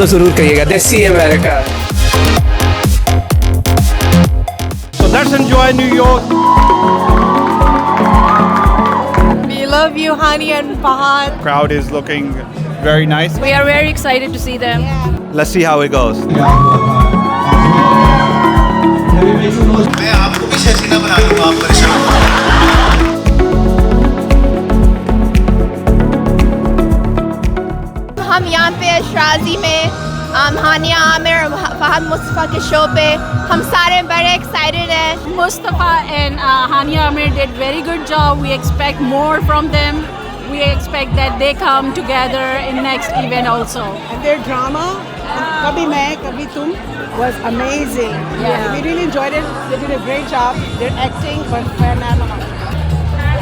Follow जरूर करिएगा। देसी America. So let's enjoy New York. We love you, Hani and Fahad. Crowd is looking very nice. We are very excited to see them. Let's see how it goes. मैं आपको भी शकीना बना दूंगा, आप परेशान मत होइए। हम यहाँ पे शराजी में हानिया आमिर और फहद मुस्तफ़ा के शो पे हम सारे बड़े एक्साइटेड हैं। Mustafa and Hania Amir did very good job. We expect more from them. We expect that they come together in next event also. And their drama, Kabhi Main, Kabhi Tum, was amazing. Yeah. We really enjoyed it. They did a great job. Their acting was phenomenal.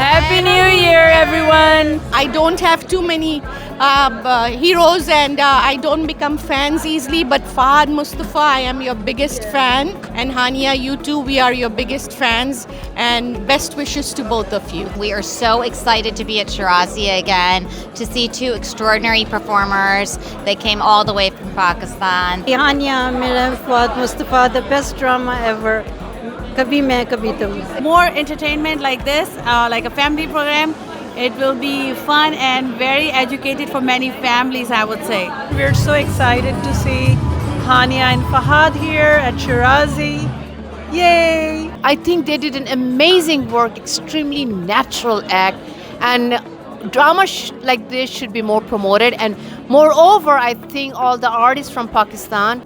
Happy New Year, everyone! I don't have too many heroes and I don't become fans easily, but Fahad Mustafa, I am your biggest fan, and Hania, you too, we are your biggest fans, and best wishes to both of you. We are so excited to be at Shirazi again, to see two extraordinary performers. They came all the way from Pakistan. Hania Amir and Fahad Mustafa, the best drama ever. Kabhi Main, Kabhi Tum. More entertainment like this, like a family program. It will be fun and very educated for many families, I would say. We're so excited to see Hania and Fahad here at Shirazi. Yay! I think they did an amazing work, extremely natural act, and drama like this should be more promoted. And moreover, I think all the artists from Pakistan.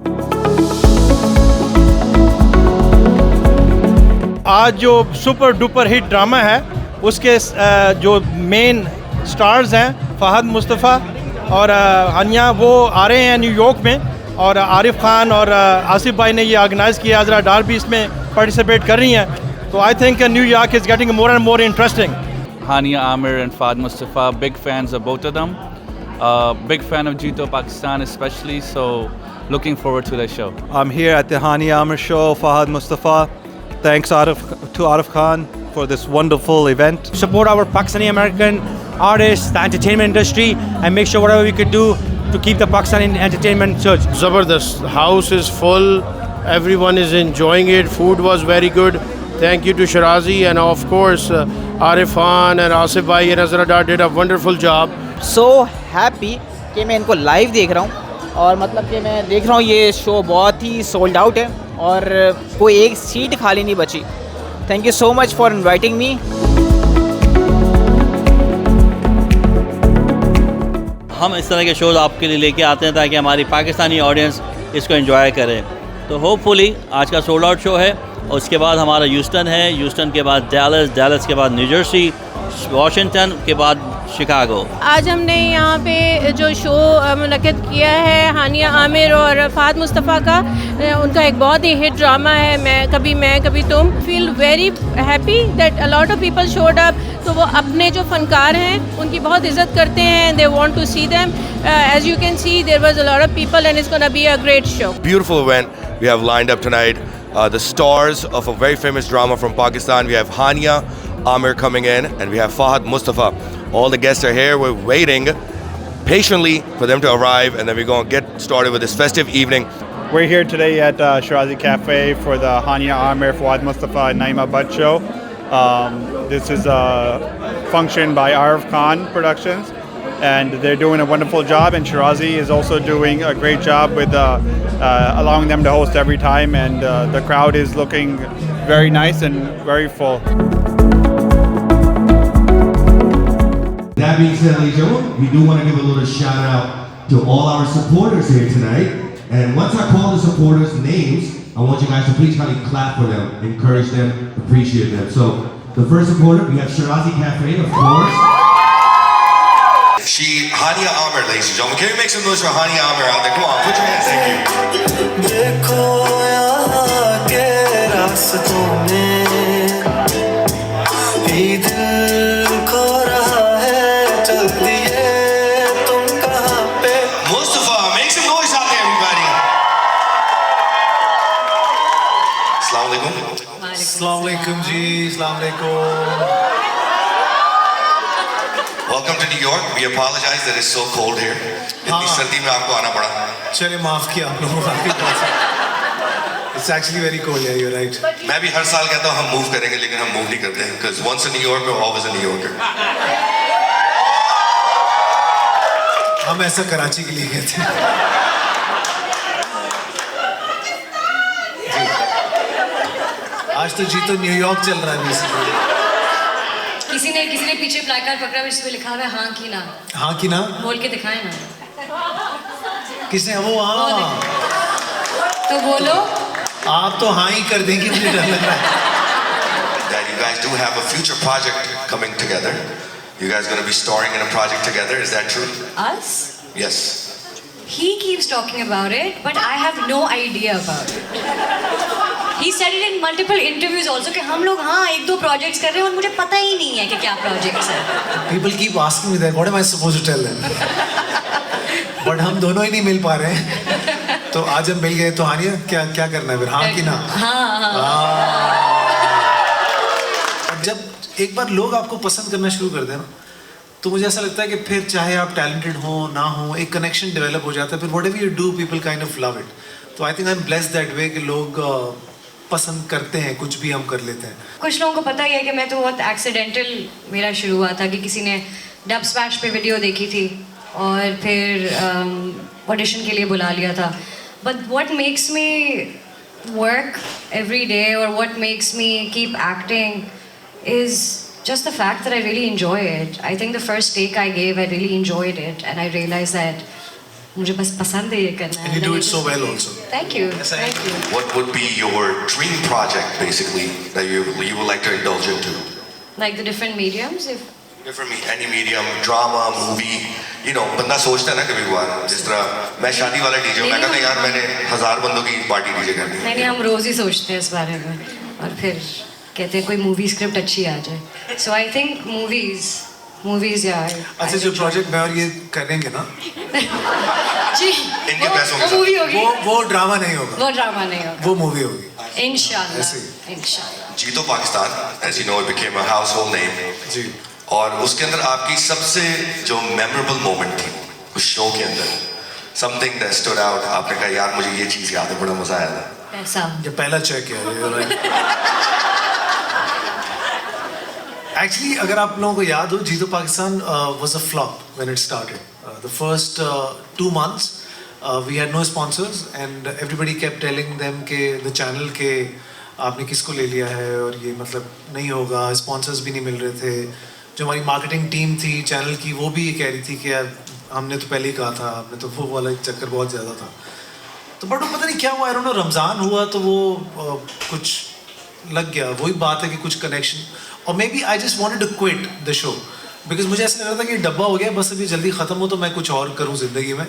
आज जो super duper hit drama है उसके जो main stars हैं फहद मुस्तफ़ा और हानिया, वो आ रहे हैं न्यूयॉर्क में, और आरिफ खान और आसिफ भाई ने ये ऑर्गेनाइज़ किया। अजरा डार भी इसमें पार्टिसिपेट कर रही हैं। तो I think New York is getting more and more interesting. Hania Amir and Fahad Mustafa, big fans of both of them. Big fan of Jito Pakistan especially, so looking forward to the show. I'm here at the Hania Amir show, Fahad Mustafa. Thanks to Arif Khan for this wonderful event. Support our Pakistani American artists, the entertainment industry, and make sure whatever we could do to keep the Pakistani entertainment surge. Zabardast. House is full. Everyone is enjoying it. Food was very good. Thank you to Shirazi, and of course Arif Khan and Asif Bhai and Azra Dar did a wonderful job. So happy कि मैं इनको live देख रहा हूँ, और मतलब कि मैं देख रहा हूँ ये शो बहुत ही सोल्ड आउट है और कोई एक सीट खाली नहीं बची। Thank you so much for inviting me. हम इस तरह के शोज़ आपके लिए लेके आते हैं ताकि हमारी पाकिस्तानी ऑडियंस इसको एंजॉय करे। तो होपफुली आज का सोल्ड आउट शो है, और उसके बाद हमारा ह्यूस्टन है, ह्यूस्टन के बाद डैलस के बाद न्यू जर्सी, वाशिंगटन के बाद शिकागो। आज हमने यहाँ पे जो शो मुनक़िद किया है हानिया आमिर और फहद मुस्तफ़ा का, उनका एक बहुत ही हिट ड्रामा है मैं कभी तुम। Feel very happy that a lot of people showed up. तो वो अपने जो फनकार हैं उनकी बहुत इज़्ज़त करते हैं, they want to see them. As you can see there was a lot of people and it's gonna be a great show. Beautiful event we have lined up tonight. The stars of a very famous drama from Pakistan. We have Hania Amir coming in, and we have Fahad Mustafa. All the guests are here. We're waiting patiently for them to arrive, and then we're going to get started with this festive evening. We're here today at Shirazi Cafe for the Hania Amir, Fahad Mustafa and Naima Butt show. This is a function by Arif Khan Productions, and they're doing a wonderful job, and Shirazi is also doing a great job with allowing them to host every time, and the crowd is looking very nice and very full. That being said, ladies and gentlemen, we do want to give a little shout out to all our supporters here tonight. And once I call the supporters' names, I want you guys to please kind of clap for them, encourage them, appreciate them. So, the first supporter, we have Shirazi Cafe, of course. Hania Amir, ladies and gentlemen. Can we make some noise for Hania Amir out there? Come on, put your hands. Thank you. देखो यहाँ के रास्तों में भी दिल खो रहा है, चल दिए तुम कहाँ पे? Mustafa, make some noise out there, everybody. Assalamu alaikum. Assalamu alaikum ji, assalamu alaikum. Welcome to New York. We apologize that it's so cold here. इतनी सर्दी में आपको आना पड़ा. चलिए माफ किया आप लोगों को. It's actually very cold here. You're right. मैं भी हर साल कहता हूँ हम मूव करेंगे लेकिन हम मूव नहीं करते हैं. Because once a New Yorker, always a New Yorker. हम ऐसा कराची के लिए गए थे. आज तो जी तो न्यूयॉर्क चल रहा है बेसिकली. किसी ने पीछे ब्लैक कार्ड पकड़ा है, इस पे लिखा हुआ है हाँ की ना. हाँ की ना बोल के दिखाए ना. किसने? वो हाँ. तो बोलो. आप तो हाँ ही कर देंगे, मुझे डर लग रहा है. That you guys do have a future project coming together. You guys going to be starring in a project together? Is that true? Us? Yes. He keeps talking about it, but I have no idea about it. He said it in multiple interviews also कि हम लोग हाँ 1-2 projects कर रहे हैं और मुझे पता ही नहीं है कि क्या projects हैं. People keep asking me that. What am I supposed to tell them? But हम दोनों ही नहीं मिल पा रहे हैं. तो आज हम मिल गए तो हानिया क्या करना है फिर? हाँ कि ना? हाँ. जब एक बार लोग आपको पसंद करना शुरू कर दें ना, तो मुझे ऐसा लगता है कि फिर चाहे आप टैलेंटेड हो ना हो, एक कनेक्शन डेवलप हो जाता है. फिर whatever you do people kind of love it. तो I think I am blessed that way कि लोग पसंद करते हैं, कुछ भी हम कर लेते हैं. कुछ लोगों को पता ही है कि मैं तो बहुत एक्सीडेंटल मेरा शुरू हुआ था कि किसी ने डब स्मैश पे वीडियो देखी थी और फिर ऑडिशन के लिए बुला लिया था. But what makes me work every day और what makes me keep acting is just the fact that I really enjoy it. I think the first take I gave, I really enjoyed it, and I realized that मुझे बस पसंद है ये करना. And you do it so well also. Thank you. Thank you. What would be your dream project basically that you would like to indulge into? Like the different mediums, if Different any medium, drama, movie. You know, बंदा सोचता है ना कभी कभार जिस तरह मैं शादी वाला डीजे हूँ, मैं कहता यार मैंने 1000 बंदों की पार्टी डीजे करनी है. नहीं हम रोज ही सोचते हैं इस बारे में और फिर कहते हैं कोई मूवी स्क्रिप्ट अच्छी आ जाए. सो आई थिंक मूवीज यार. अच्छा जो प्रोजेक्ट मैं और ये करेंगे ना जी इनके पैसों वो मूवी होगी. वो ड्रामा नहीं होगा. वो ड्रामा नहीं होगा. वो मूवी होगी इंशाल्लाह. जीतो Pakistan, as you know, it became a household name. जी. और उसके अंदर आपकी सबसे जो मेमोरेबल मोमेंट थी उस शो के अंदर, something that stood out, आपने कहा यार मुझे ये चीज़ याद है, बड़ा मजा आया था. पैसा. ये पहला चेक है. Actually, अगर आप लोगों को याद हो, जीतो Pakistan was a flop when it started. The first 2 months, we had no sponsors and everybody kept telling them कि the channel के आपने किसको ले लिया है और ये मतलब नहीं होगा. Sponsors भी नहीं मिल रहे थे. जो हमारी मार्केटिंग टीम थी चैनल की वो भी ये कह रही थी कि यार हमने तो पहले ही कहा था, हमने तो वो वाला चक्कर बहुत ज़्यादा था. तो बट वो पता नहीं क्या हुआ, आई डोंट नो, रमज़ान हुआ तो वो कुछ लग गया. वही बात है कि कुछ कनेक्शन, और maybe I just wanted to quit the show because मुझे ऐसा लग रहा था कि डब्बा हो गया, बस अभी जल्दी ख़त्म हो तो मैं कुछ और करूँ ज़िंदगी में.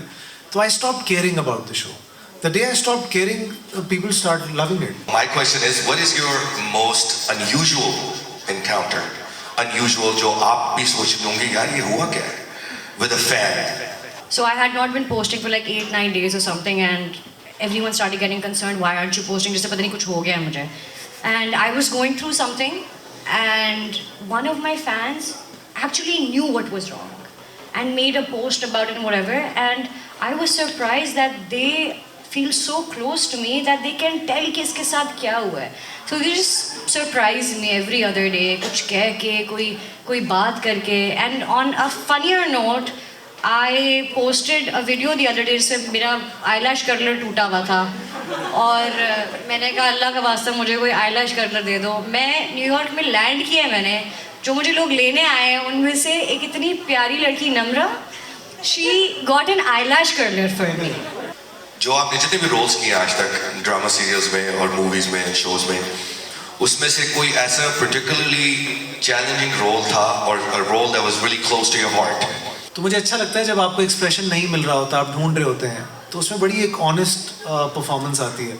तो I stop caring about the show. The day I stopped caring, people start loving it. My question is, what is your most unusual encounter? Unusual जो आप भी सोच रहे होंगे यार ये हुआ क्या है with a fan? So I had not been posting for like 8-9 days or something, and everyone started getting concerned. Why aren't you posting? जैसे पता नहीं कुछ हो गया है मुझे. And I was going through something, and one of my fans actually knew what was wrong and made a post about it and whatever. And I was surprised that they feel so close to me that they can tell कि इसके साथ क्या हुआ है. So they just surprise me every other day. कुछ कह के कोई बात करके. And on a funnier note, I posted a video the other day जिसमें मेरा eyelash curler टूटा हुआ था और मैंने कहा अल्लाह का वास्ता मुझे कोई eyelash curler दे दो. मैं न्यूयॉर्क में लैंड किया है मैंने, जो मुझे लोग लेने आए हैं उनमें से एक इतनी प्यारी लड़की नम्रा, she got an eyelash curler for me. जो आपने जितने भी रोल्स किए आज तक ड्रामा सीरियल्स में और मूवीज में शोज में, उसमें से कोई ऐसा पर्टिकुलरली चैलेंजिंग रोल था और role that was really close to your heart? तो मुझे अच्छा लगता है जब आपको एक्सप्रेशन नहीं मिल रहा होता, आप ढूंढ रहे होते हैं, तो उसमें बड़ी एक ऑनेस्ट परफॉर्मेंस आती है.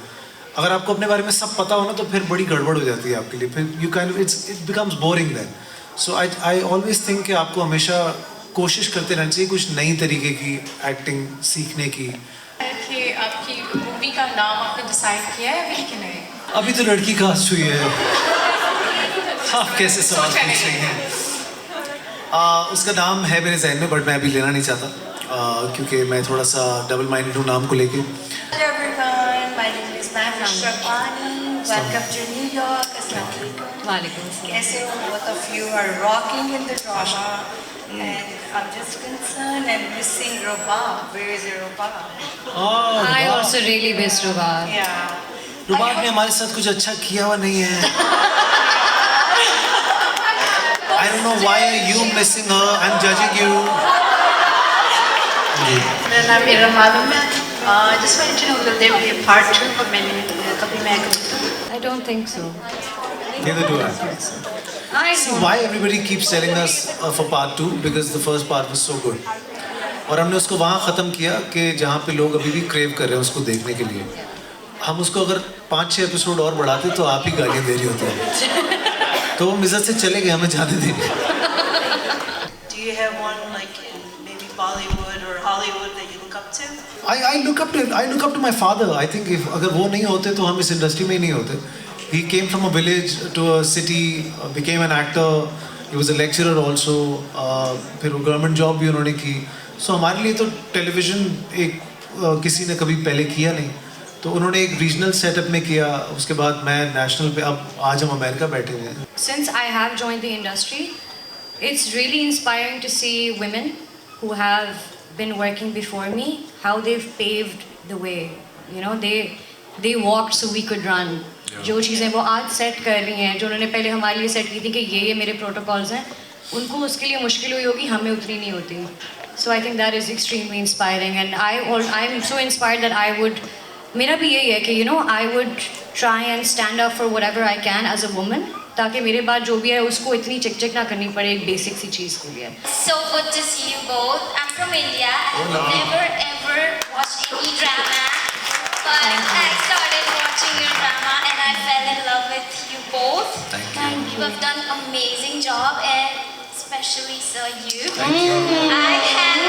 अगर आपको अपने बारे में सब पता हो ना तो फिर बड़ी गड़बड़ हो जाती है आपके लिए. फिर you kind of it becomes boring then. So I always think कि आपको हमेशा कोशिश करते रहना चाहिए कुछ नई तरीके की एक्टिंग सीखने की. कि आपकी मूवी का नाम आपने डिसाइड किया है अभी कि नहीं? अभी तो लड़की कास्ट हुई है. आप कैसे सवाल पूछ रही हैं? उसका नाम है मेरे जहन में, बट मैं अभी लेना नहीं चाहता क्योंकि मैं थोड़ा सा डबल माइंडेड हूँ नाम को लेके. Hello everyone, my name is Mahima Shrapani. Welcome to New York. Assalamualaikum. कैसे हो? Both of you are rocking in the drama, and I'm just concerned and missing Rubab. Where is Rubab? I also really miss Rubab. Yeah. रुबाब ने हमारे साथ कुछ अच्छा किया हुआ नहीं है. I don't know why are you missing her. I'm judging you. मेरा नाम इरम मालूम है. Just wanted to know will there be a part 2 for मैंने कभी मैं I don't think so. Neither do I. See why everybody keeps telling us for part 2 because the first part was so good. और हमने उसको वहाँ ख़त्म किया कि जहाँ पे लोग अभी भी क्रेव कर रहे हैं उसको देखने के लिए. हम उसको अगर 5-6 एपिसोड और बढ़ाते तो आप ही गालियाँ दे रही होती. तो वो मिज़त से चले गए, हमें जाने देंगे. Do you have one like in maybe Bollywood or Hollywood that you look up to? I look up to my father. I think if अगर वो नहीं होते तो हम इस इंडस्ट्री में ही नहीं होते. He came from a village to a city, became an actor. He was a lecturer also. फिर वो गवर्नमेंट जॉब भी उन्होंने की. So हमारे लिए तो टेलीविज़न एक किसी ने कभी पहले किया नहीं. तो उन्होंने एक रीजनल सेटअप में किया. उसके बाद मैं नेशनल पे, अब आज हम अमेरिका बैठे हुए हैं. Since I have joined the industry, it's really inspiring to see women who have been working before me, how they've paved the way. You know, they walked so we could run. जो चीज़ें वो आज set कर रही हैं, जो उन्होंने पहले हमारे लिए सेट की थी कि ये मेरे प्रोटोकॉल्स हैं, उनको उसके लिए मुश्किल हुई होगी, हमें उतनी नहीं होती. So I think that is extremely inspiring, and I'm so inspired that I would. मेरा भी यही है कि you know I would try and stand up for whatever I can as a woman, ताकि मेरे बाद जो भी है उसको इतनी चिक ना करनी पड़े एक बेसिक सी चीज़ के लिए. So good to see you both. I'm from India. I've never ever watched any drama, but I started watching your drama and I fell in love with you both. Thank you. You have done amazing job, and especially sir you. Thank you. I have.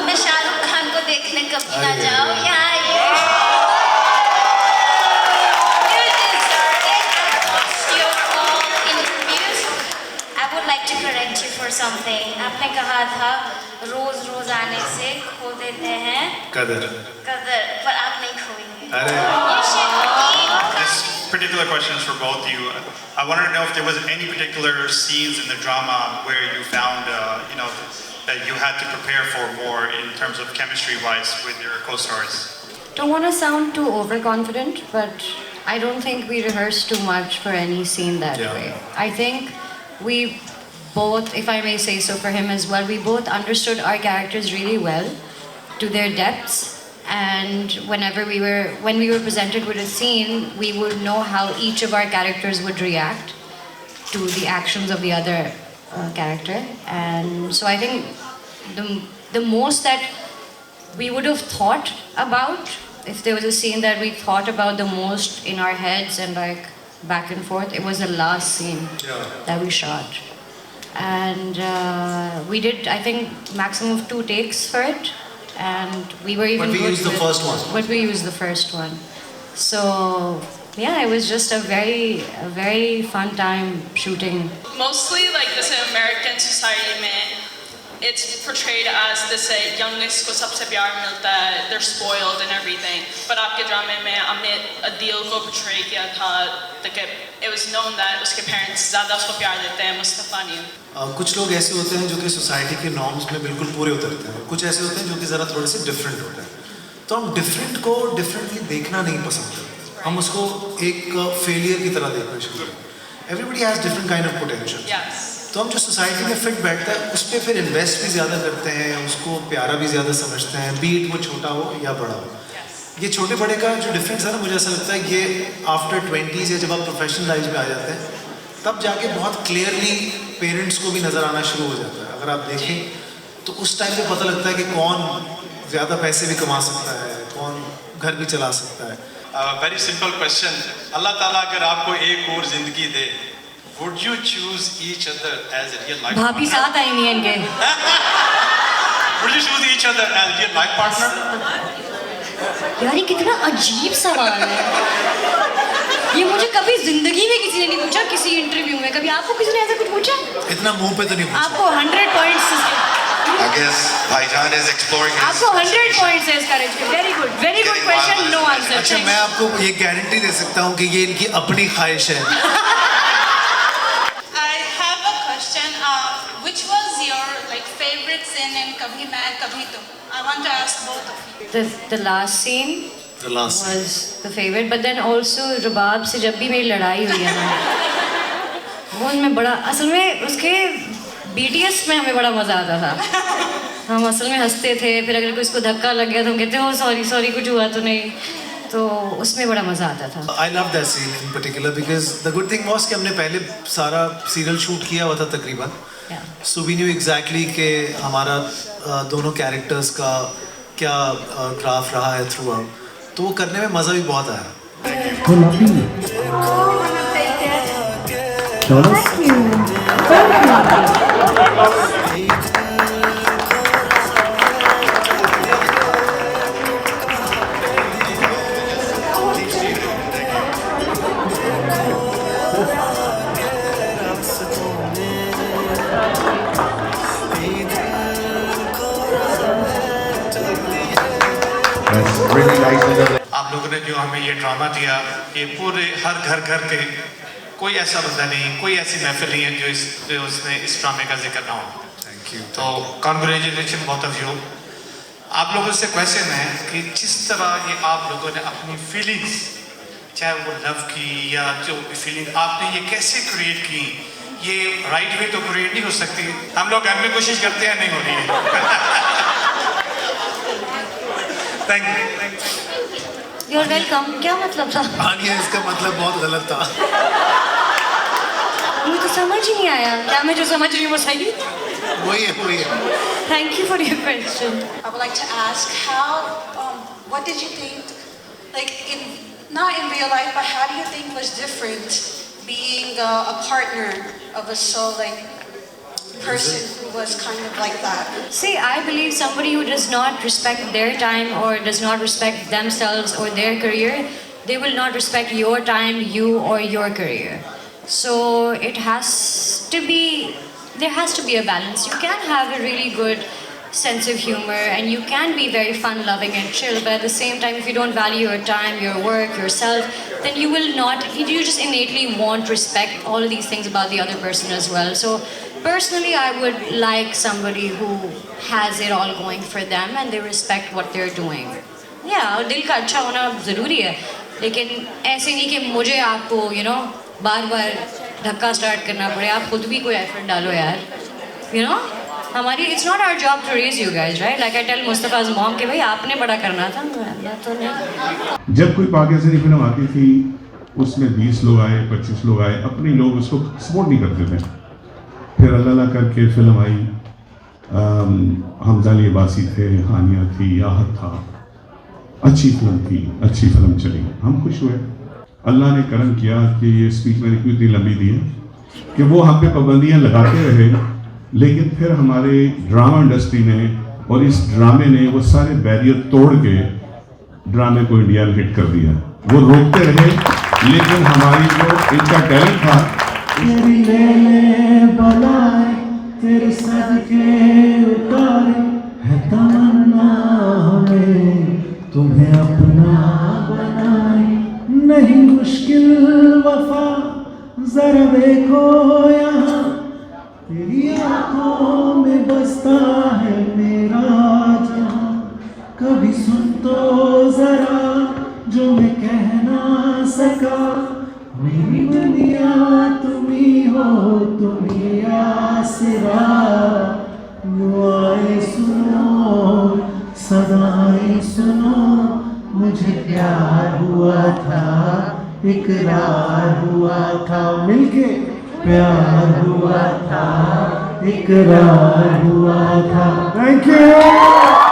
मैं शाहरुख खान को देखने कभी ना जाऊँ यार. You deserve it. I watched your all interviews. I would like to correct you for something. आपने कहा था रोज आने से खो देते हैं कदर, पर आप नहीं खोएंगे. अरे. You should keep. This particular question is for both of you. I wanted to know if there was any particular scenes in the drama where you found, that you had to prepare for more in terms of chemistry-wise with your co-stars. Don't want to sound too overconfident, but I don't think we rehearsed too much for any scene that way. I think we both, if I may say so for him as well, we both understood our characters really well to their depths, and when we were presented with a scene, we would know how each of our characters would react to the actions of the other character. And so I think the most that we would have thought about, if there was a scene that we thought about the most in our heads and like back and forth, it was the last scene that we shot. And we did, I think, maximum of 2 takes for it, and we were even. But we used the first one. But we used the first one. So yeah, it was just a very fun time shooting. Mostly like this American society में it's portrayed as this youngness को सबसे प्यार मिलता है, they're spoiled and everything. But आपके ड्रामे में हमने Adil को portray किया था, ताकि it was known that उसके parents ज़्यादा उसको प्यार देते हैं मुस्तफ़ा ने. कुछ लोग ऐसे होते हैं जो कि सोसाइटी के नॉर्म्स में बिल्कुल पूरे उतरते हैं. कुछ ऐसे होते हैं जो कि ज़रा थोड़े से डिफरेंट होते हैं. तो हम डिफरेंट को डिफरेंटली देखना नहीं पसंद करते. हम उसको एक फेलियर की तरह देखना शुरू करते हैं. Everybody has different kind of potential. Yes. तो हम जो सोसाइटी में फिट बैठता है उस पर फिर इन्वेस्ट भी ज़्यादा करते हैं, उसको प्यारा भी ज़्यादा समझते हैं, बीट वो छोटा हो या बड़ा हो. ये छोटे बड़े का जो डिफरेंस है ना, मुझे ऐसा लगता है ये आफ्टर 20s या जब आप प्रोफेशनल लाइफ में आ जाते हैं तब जाके बहुत क्लियरली पेरेंट्स को भी नज़र आना शुरू हो जाता है. अगर आप देखें तो उस टाइम पे पता लगता है कि कौन ज़्यादा पैसे भी कमा सकता है, कौन घर भी चला सकता है. Very simple question. अल्लाह ताला अगर आपको एक और जिंदगी दे, would you choose each other as a real life भाभी partner? साथ आएंगे इनके. Would you choose each other as real life partner? यार ये कितना अजीब सवाल है. ये मुझे कभी जिंदगी में किसी ने नहीं पूछा, किसी इंटरव्यू में कभी आपको किसी ने ऐसा कुछ पूछा? इतना मुंह पे तो नहीं पूछा। आपको 100 पॉइंट्स, I guess भाईजान is exploring his आपको 100 पॉइंट्स है इस करेज के। Very good question, no answer. अच्छा, मैं आपको ये गारंटी दे सकता हूँ कि ये इनकी अपनी ख्वाहिश है। I have a question. Which was your favorite scene in Kabhi Main Kabhi Tum? I want to ask both of you. The last scene was the favorite, but then also रबाब से जब भी मेरी लड़ाई हुई है ना, वो उनमें बड़ा, असल में उसके BTS में हमें बड़ा मज़ा आता था। हम असल में हंसते थे, फिर अगर कोई इसको धक्का लग गया तो हम कहते हो सॉरी कुछ हुआ तो नहीं, तो उसमें बड़ा मज़ा आता था। I love that scene in particular because the good thing was कि हमने पहले सारा सीरियल शूट किया हुआ था तकरीबन, so we knew exactly कि हमारा दोनों कैरेक्टर्स का क्या ग्राफ रहा है थ्रू आउट, तो वो करने में मज़ा भी बहुत आया। आप लोगों ने जो हमें ये ड्रामा दिया, ये पूरे हर घर के कोई ऐसा बंदा नहीं, कोई ऐसी महफिल नहीं है जो उसने इस ड्रामे का जिक्र ना हो। Thank you. तो कॉन्ग्रेचुलेशन बोथ ऑफ यू। आप लोगों से क्वेश्चन है कि जिस तरह ये आप लोगों ने अपनी फीलिंग्स, चाहे वो लव की या जो भी फीलिंग, आपने ये कैसे क्रिएट की? ये राइट वे तो क्रिएट नहीं हो सकती। हम लोग घर में कोशिश करते हैं, नहीं हो रही है। Thank you. You're welcome। क्या मतलब था? हानिया, इसका मतलब बहुत गलत था। मुझे तो समझ ही नहीं आया। क्या मैं जो समझ रही हूँ वो सही? वही है। Thank you for your question. I would like to ask what did you think, not in real life, but how do you think was different being a partner of a soul person who was kind of like that? See, I believe somebody who does not respect their time or does not respect themselves or their career, they will not respect your time, you or your career. So there has to be a balance. You can have a really good sense of humor and you can be very fun loving and chill, but at the same time if you don't value your time, your work, yourself, then you just innately won't respect all of these things about the other person as well. So personally I would like somebody who has it all going for them and they respect what they're doing. Yeah, दिल का अच्छा होना ज़रूरी है, लेकिन ऐसे नहीं कि मुझे आपको बार-बार धक्का स्टार्ट करना पड़े। आप खुद भी कोई एफर्ट डालो यार, हमारी it's not our job to raise you guys, right? Like I tell Mustafa's mom कि भाई आपने बड़ा करना था, मैं तो नहीं। जब कोई पाकिस्तानी फिल्म आती थी उसमें 20 लोग आए, 25 लोग आए, अपने लोग उसको सपोर्ट नहीं करते थे। फिर अल्लाह करके फिल्म आई, हमजा अली अब्बासी थे, हानिया थी, याहत था, अच्छी फिल्म थी, अच्छी फिल्म चली, हम खुश हुए। अल्लाह ने करम किया कि ये स्पीच मैंने क्यों इतनी लंबी दी है कि वो हम पे पाबंदियाँ लगाते रहे, लेकिन फिर हमारे ड्रामा इंडस्ट्री ने और इस ड्रामे ने वो सारे बैरियर तोड़ के ड्रामे को इंडिया में हिट कर दिया। वो रोकते रहे, लेकिन हमारी जो इनका टैलेंट था, तेरी लेने बनाए, तेरे सदके उतारे, है तमन्ना हमें तुम्हें अपना बनाए। नहीं मुश्किल वफा, जरा देखो यहाँ, तेरी आंखों में बसता है मेरा जहां। कभी सुन तो जरा जो मैं कह ना सका, मेरी दुनिया तुम्ही हो, तुम्ही आसरा। दुआएं सुनो, सदाएं सुनो, मुझे प्यार हुआ था, इकरार हुआ था, मिलके प्यार हुआ था, इकरार हुआ था। Thank you.